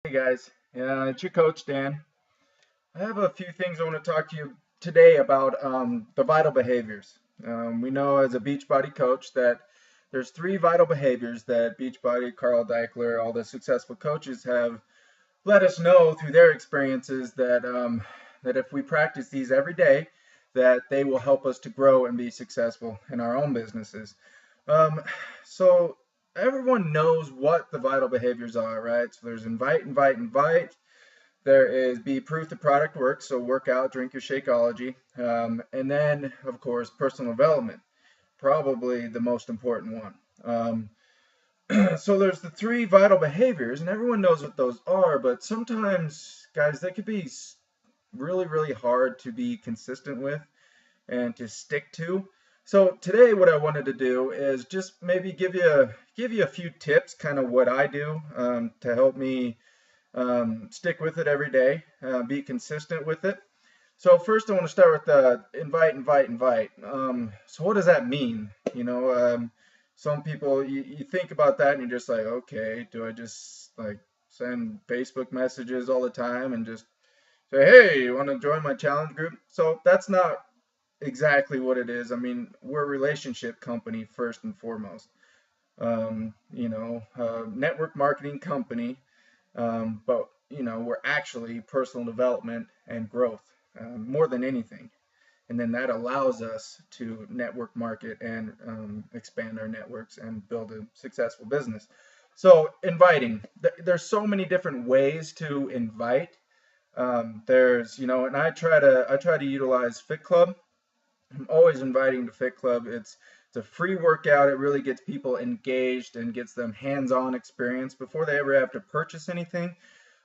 Hey guys, yeah, it's your coach Dan. I have a few things I want to talk to you today about the vital behaviors. We know as a Beachbody coach that there's three vital behaviors that Beachbody, Carl Deichler, all the successful coaches have let us know through their experiences that if we practice these every day, that they will help us to grow and be successful in our own businesses. Um, so everyone knows what the vital behaviors are, right? So there's invite, invite, invite. There is be proof the product works, so work out, drink your Shakeology. And then, of course, personal development, probably the most important one. So there's the three vital behaviors, and everyone knows what those are, but sometimes, guys, they could be really, really hard to be consistent with and to stick to. So today, what I wanted to do is just maybe give you a few tips, kind of what I do to help me stick with it every day, be consistent with it. So first, I want to start with the invite, invite, invite. So what does that mean? Some people you think about that and you're just like, okay, do I just like send Facebook messages all the time and just say, hey, you want to join my challenge group? So that's not exactly what it is. I mean, we're a relationship company first and foremost. Network marketing company, but we're actually personal development and growth more than anything. And then that allows us to network market and expand our networks and build a successful business. So inviting, there's so many different ways to invite. And I try to utilize Fit Club. I'm always inviting to Fit Club. It's a free workout. It really gets people engaged and gets them hands-on experience before they ever have to purchase anything.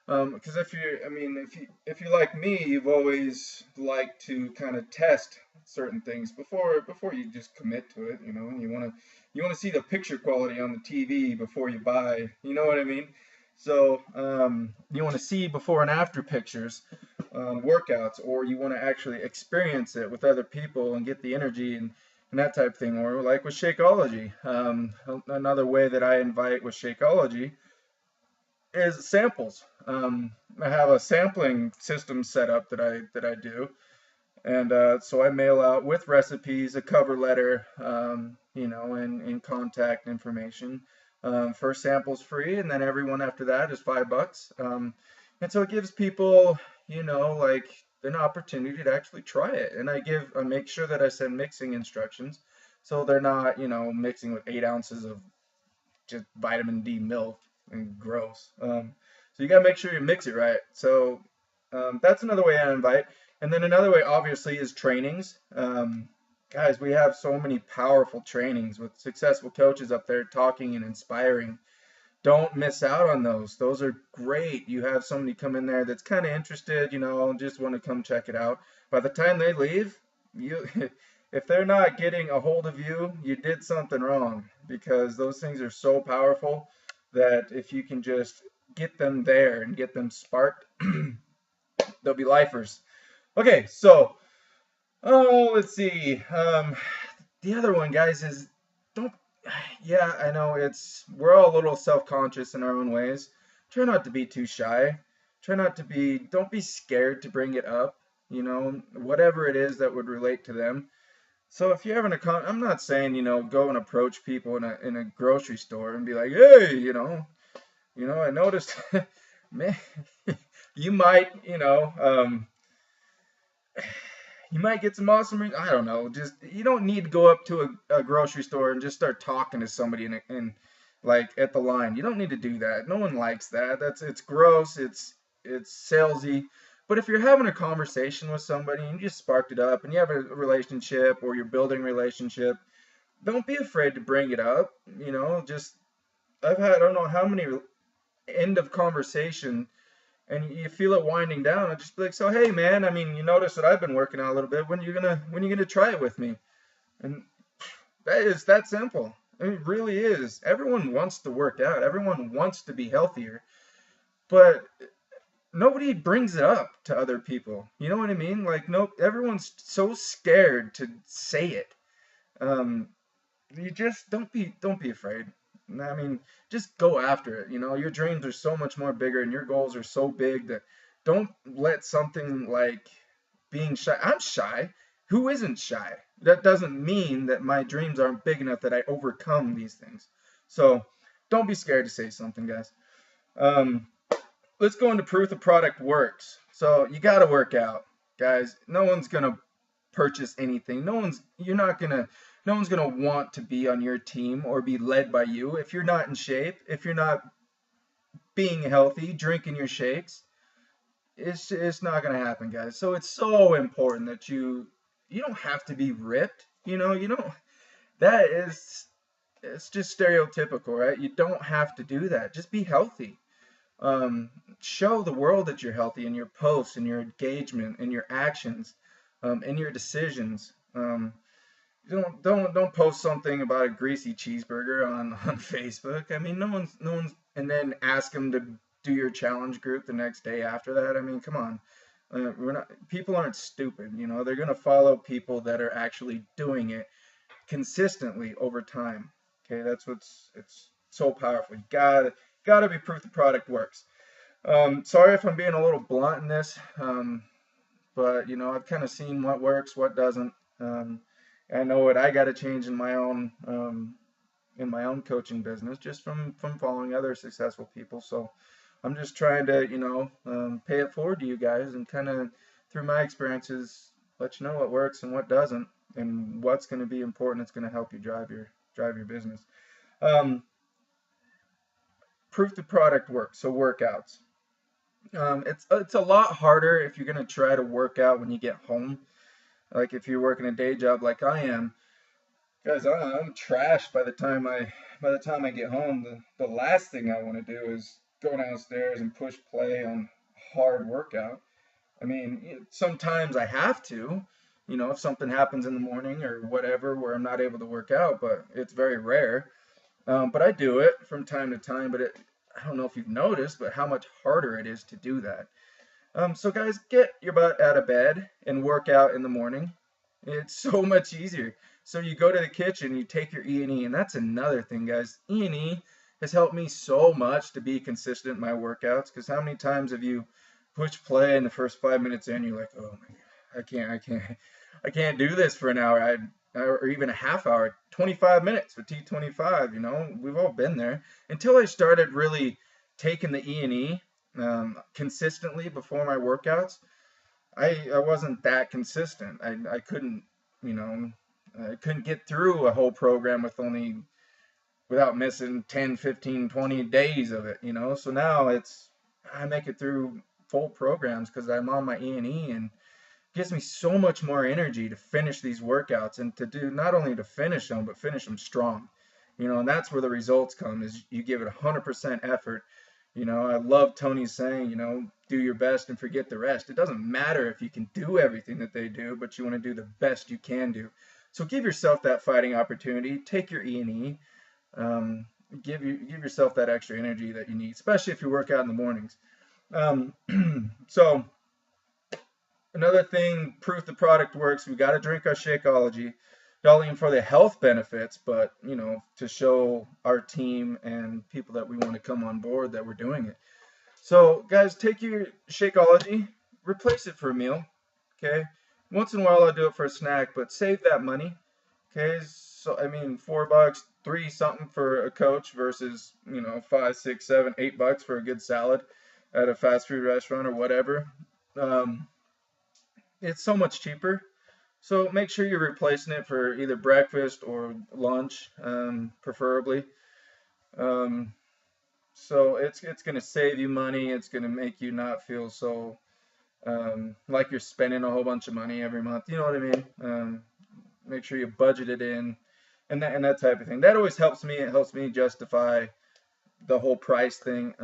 Because if you like me, you've always liked to kind of test certain things before you just commit to it. You want to see the picture quality on the TV before you buy. You know what I mean? So you want to see before and after pictures, workouts, or you want to actually experience it with other people and get the energy and that type of thing. Or like with Shakeology, another way that I invite with Shakeology is samples. I have a sampling system set up that I do, and so I mail out with recipes, a cover letter, and contact information. First sample's free, and then everyone after that is $5. And so it gives people, like an opportunity to actually try it. And I make sure that I send mixing instructions, so they're not, mixing with 8 ounces of just vitamin D milk and gross. So you gotta make sure you mix it right. So that's another way I invite. And then another way, obviously, is trainings. Guys, we have so many powerful trainings with successful coaches up there talking and inspiring. Don't miss out on those. Those are great. You have somebody come in there that's kind of interested, just want to come check it out. By the time they leave, you if they're not getting a hold of you, you did something wrong, because those things are so powerful that if you can just get them there and get them sparked, they'll be lifers. Okay, so let's see. The other one, guys, is don't. Yeah, I know we're all a little self-conscious in our own ways. Try not to be too shy. Don't be scared to bring it up. Whatever it is that would relate to them. So if you're having I'm not saying, go and approach people in a grocery store and be like, hey, I noticed, man, you might, you might get some awesome, I don't know, just, you don't need to go up to a grocery store and just start talking to somebody in like at the line. You don't need to do that. No one likes that. It's gross. It's salesy. But if you're having a conversation with somebody and you just sparked it up and you have a relationship or you're building a relationship, don't be afraid to bring it up. Just I've had I don't know how many end of conversation and you feel it winding down. I just be like, so hey man, I mean, you notice that I've been working out a little bit. When you gonna try it with me? And that is that simple. I mean, it really is. Everyone wants to work out. Everyone wants to be healthier, but nobody brings it up to other people. You know what I mean? Like, no, everyone's so scared to say it. You just don't be afraid. I mean, just go after it. You know, your dreams are so much more bigger and your goals are so big that don't let something like being shy. I'm shy. Who isn't shy? That doesn't mean that my dreams aren't big enough that I overcome these things. So don't be scared to say something, guys. Um, let's go into proof the product works. So you got to work out, guys. No one's gonna purchase anything. No one's gonna want to be on your team or be led by you if you're not in shape, if you're not being healthy, drinking your shakes. It's not gonna happen, guys. So it's so important that you don't have to be ripped. You don't. That is it's just stereotypical, right? You don't have to do that. Just be healthy. Um, show the world that you're healthy in your posts, in your engagement, in your actions, in your decisions. Don't post something about a greasy cheeseburger on Facebook. I mean, no one's, and then ask them to do your challenge group the next day after that. I mean, come on. We're not People aren't stupid, they're gonna follow people that are actually doing it consistently over time. Okay, that's what's it's so powerful. You gotta be proof the product works. Sorry if I'm being a little blunt in this, but I've kind of seen what works, what doesn't. I know what I got to change in my own coaching business just from following other successful people. So I'm just trying to pay it forward to you guys and kind of through my experiences let you know what works and what doesn't and what's going to be important. It's going to help you drive your business. Um, proof the product works. So workouts. It's a lot harder if you're gonna try to work out when you get home. Like if you're working a day job like I am, guys, I'm trashed by the time I get home. The last thing I want to do is go downstairs and push play on hard workout. I mean, sometimes I have to, if something happens in the morning or whatever where I'm not able to work out, but it's very rare. But I do it from time to time. I don't know if you've noticed, but how much harder it is to do that. So guys, get your butt out of bed and work out in the morning. It's so much easier. So you go to the kitchen, you take your E&E, and that's another thing, guys. E&E has helped me so much to be consistent in my workouts. Because how many times have you pushed play in the first 5 minutes in, you're like, oh my God, I can't do this for an hour, or even a half hour, 25 minutes for T25. We've all been there. Until I started really taking the E&E consistently before my workouts, I wasn't that consistent. I couldn't, you know, I couldn't get through a whole program without missing 10, 15, 20 days of it. So now I make it through full programs because I'm on my E&E, and gives me so much more energy to finish these workouts and to do not only to finish them but finish them strong. And that's where the results come, is you give it 100% effort. I love Tony's saying, do your best and forget the rest. It doesn't matter if you can do everything that they do, but you want to do the best you can do. So give yourself that fighting opportunity. Take your E&E. Um, give yourself that extra energy that you need, especially if you work out in the mornings. Um, so another thing, proof the product works, we got to drink our Shakeology, not only for the health benefits, but to show our team and people that we want to come on board that we're doing it. So guys, take your Shakeology, replace it for a meal. Okay, once in a while I'll do it for a snack, but save that money. Okay, so I mean, $4, three something for a coach versus $5, $6, $7, $8 for a good salad at a fast food restaurant or whatever. Um, it's so much cheaper. So make sure you're replacing it for either breakfast or lunch, preferably. Um, so it's going to save you money. It's going to make you not feel so like you're spending a whole bunch of money every month. You know what I mean? Make sure you budget it in, and that type of thing. That always helps me. It helps me justify the whole price thing.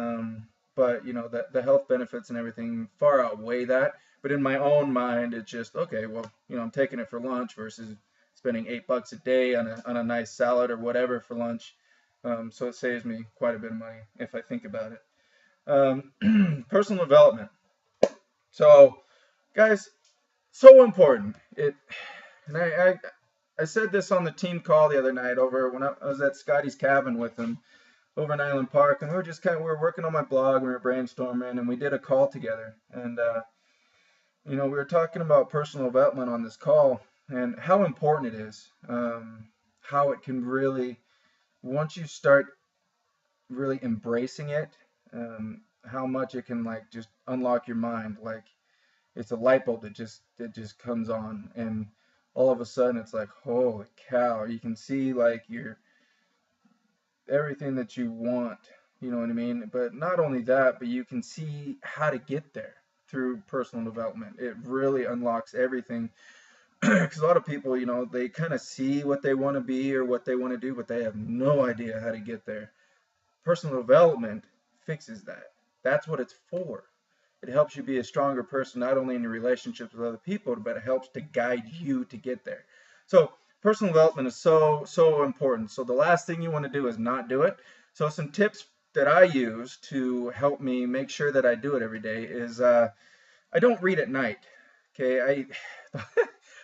But the health benefits and everything far outweigh that. But in my own mind, it's just okay. Well, I'm taking it for lunch versus spending $8 a day on a nice salad or whatever for lunch. So it saves me quite a bit of money if I think about it. Personal development. So, guys, so important. And I said this on the team call the other night over when I was at Scotty's cabin with him over in Island Park, and we were just kind of we were working on my blog, we were brainstorming, and we did a call together, and you know, we were talking about personal development on this call and how important it is, how it can really, once you start really embracing it, how much it can like just unlock your mind. Like it's a light bulb that just comes on, and all of a sudden it's like, holy cow! You can see like your everything that you want. You know what I mean? But not only that, but you can see how to get there through personal development. It really unlocks everything because a lot of people, you know, they kind of see what they want to be or what they want to do, but they have no idea how to get there. Personal development fixes that. That's what it's for. It helps you be a stronger person, not only in your relationships with other people, but it helps to guide you to get there. So personal development is so important. So the last thing you want to do is not do it. So some tips that I use to help me make sure that I do it every day is I don't read at night. Okay,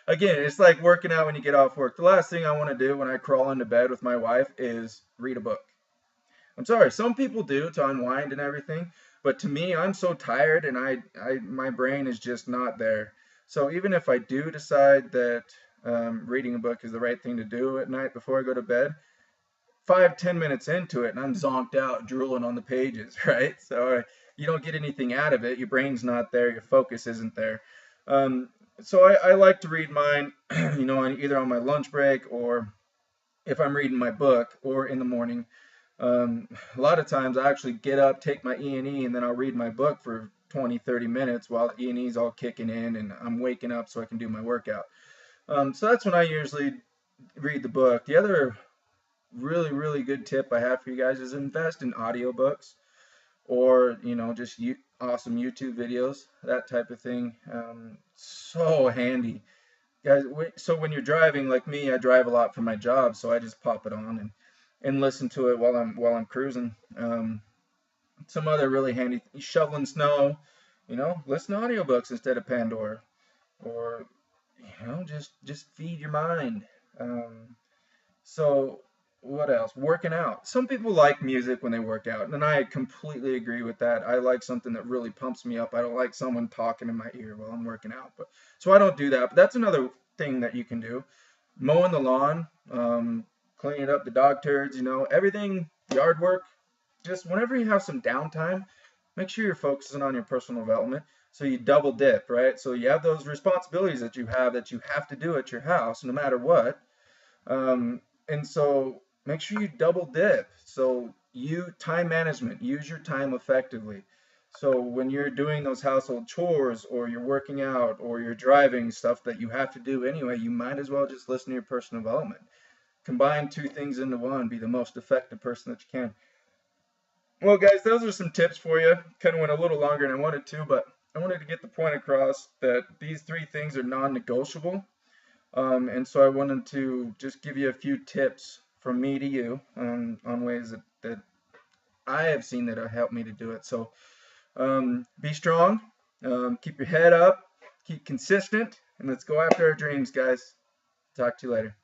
again, it's like working out when you get off work. The last thing I want to do when I crawl into bed with my wife is read a book. I'm sorry, some people do to unwind and everything, but to me, I'm so tired and my brain is just not there. So even if I do decide that reading a book is the right thing to do at night before I go to bed, 5, 10 minutes into it and I'm zonked out, drooling on the pages, right? So you don't get anything out of it. Your brain's not there. Your focus isn't there. Um, so I like to read mine, you know, either on my lunch break or if I'm reading my book or in the morning. A lot of times I actually get up, take my E&E, and then I'll read my book for 20, 30 minutes while the E&E is all kicking in and I'm waking up so I can do my workout. So that's when I usually read the book. The other really good tip I have for you guys is invest in audiobooks or, you know, just awesome YouTube videos, that type of thing. So handy. Guys, so when you're driving, like me, I drive a lot for my job, so I just pop it on and listen to it while I'm cruising. Some other really handy shoveling snow, you know, listen to audiobooks instead of Pandora, or you know, just feed your mind. So what else? Working out. Some people like music when they work out, and I completely agree with that. I like something that really pumps me up. I don't like someone talking in my ear while I'm working out, but so I don't do that. But that's another thing that you can do. Mowing the lawn, cleaning up the dog turds, you know, everything, yard work. Just whenever you have some downtime, make sure you're focusing on your personal development. So you double dip, right? So you have those responsibilities that you have to do at your house, no matter what. And so make sure you double dip. So you time management, use your time effectively. So when you're doing those household chores or you're working out or you're driving stuff that you have to do anyway, you might as well just listen to your personal development. Combine two things into one, be the most effective person that you can. Well, guys, those are some tips for you. Kind of went a little longer than I wanted to, but I wanted to get the point across that these three things are non-negotiable. And so I wanted to just give you a few tips from me to you on ways that I have seen that have helped me to do it. So be strong, keep your head up, keep consistent, and let's go after our dreams, guys. Talk to you later.